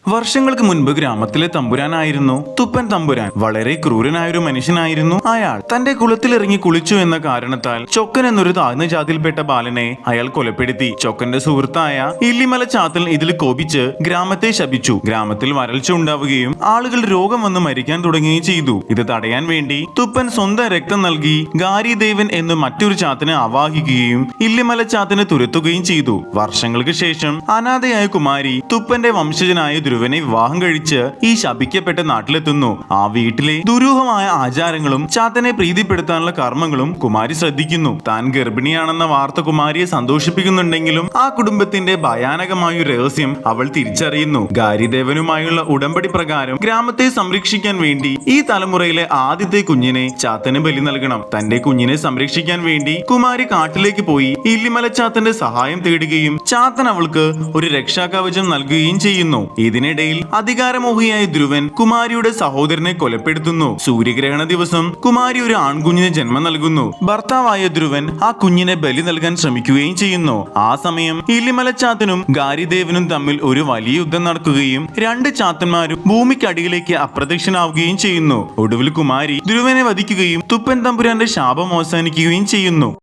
വർഷങ്ങൾക്ക് മുൻപ് ഗ്രാമത്തിലെ തമ്പുരാനായിരുന്നു തുപ്പൻ തമ്പുരാൻ. വളരെ ക്രൂരനായൊരു മനുഷ്യനായിരുന്നു അയാൾ. തന്റെ കുളത്തിലിറങ്ങി കുളിച്ചു എന്ന കാരണത്താൽ ചൊക്കൻ എന്നൊരു താഴ്ന്ന ജാതിയിൽപ്പെട്ട ബാലനെ അയാൾ കൊലപ്പെടുത്തി. ചൊക്കന്റെ സുഹൃത്തായ ഇല്ലിമല ചാത്തൻ ഇതിൽ കോപിച്ച് ഗ്രാമത്തെ ശപിച്ചു. ഗ്രാമത്തിൽ വരൾച്ച ഉണ്ടാവുകയും ആളുകൾ രോഗം വന്ന് മരിക്കാൻ തുടങ്ങുകയും ചെയ്തു. ഇത് തടയാൻ വേണ്ടി തുപ്പൻ സ്വന്തം രക്തം നൽകി ഗാരിദേവൻ എന്ന് മറ്റൊരു ചാത്തനെ ആവാഹിക്കുകയും ഇല്ലിമല ചാത്തനെ തുരത്തുകയും ചെയ്തു. വർഷങ്ങൾക്ക് ശേഷം അനാഥയായ കുമാരി തുപ്പന്റെ വംശജനായ ധ്രുവനെ വിവാഹം കഴിച്ച് ഈ ശപിക്കപ്പെട്ട നാട്ടിലെത്തുന്നു. ആ വീട്ടിലെ ദുരൂഹമായ ആചാരങ്ങളും ചാത്തനെ പ്രീതിപ്പെടുത്താനുള്ള കർമ്മങ്ങളും കുമാരി ശ്രദ്ധിക്കുന്നു. താൻ ഗർഭിണിയാണെന്ന വാർത്ത കുമാരിയെ സന്തോഷിപ്പിക്കുന്നുണ്ടെങ്കിലും ആ കുടുംബത്തിന്റെ ഭയാനകമായ രഹസ്യം അവൾ തിരിച്ചറിയുന്നു. ഗാരിദേവനുമായുള്ള ഉടമ്പടി പ്രകാരം ഗ്രാമത്തെ സംരക്ഷിക്കാൻ വേണ്ടി ഈ തലമുറയിലെ ആദ്യത്തെ കുഞ്ഞിനെ ചാത്തന് ബലി നൽകണം. തന്റെ കുഞ്ഞിനെ സംരക്ഷിക്കാൻ വേണ്ടി കുമാരി കാട്ടിലേക്ക് പോയി ഇല്ലിമല ചാത്തന്റെ സഹായം തേടുകയും ചാത്തൻ അവൾക്ക് ഒരു രക്ഷാകവചം നൽകുകയും ചെയ്യുന്നു. ഇതിനിടയിൽ അധികാരമോഹിയായ ധ്രുവൻ കുമാരിയുടെ സഹോദരനെ കൊലപ്പെടുത്തുന്നു. സൂര്യഗ്രഹണ ദിവസം കുമാരി ഒരു ആൺകുഞ്ഞിന് ജന്മം നൽകുന്നു. ഭർത്താവായ ധ്രുവൻ ആ കുഞ്ഞിനെ ബലി നൽകാൻ ശ്രമിക്കുകയും ചെയ്യുന്നു. ആ സമയം ഇല്ലിമല ചാത്തനും ഗാരിദേവനും തമ്മിൽ ഒരു വലിയ യുദ്ധം നടക്കുകയും രണ്ട് ചാത്തന്മാരും ഭൂമിക്കടിയിലേക്ക് അപ്രത്യക്ഷനാവുകയും ചെയ്യുന്നു. ഒടുവിൽ കുമാരി ധ്രുവനെ വധിക്കുകയും തുപ്പൻ തമ്പുരാന്റെ ശാപം അവസാനിക്കുകയും ചെയ്യുന്നു.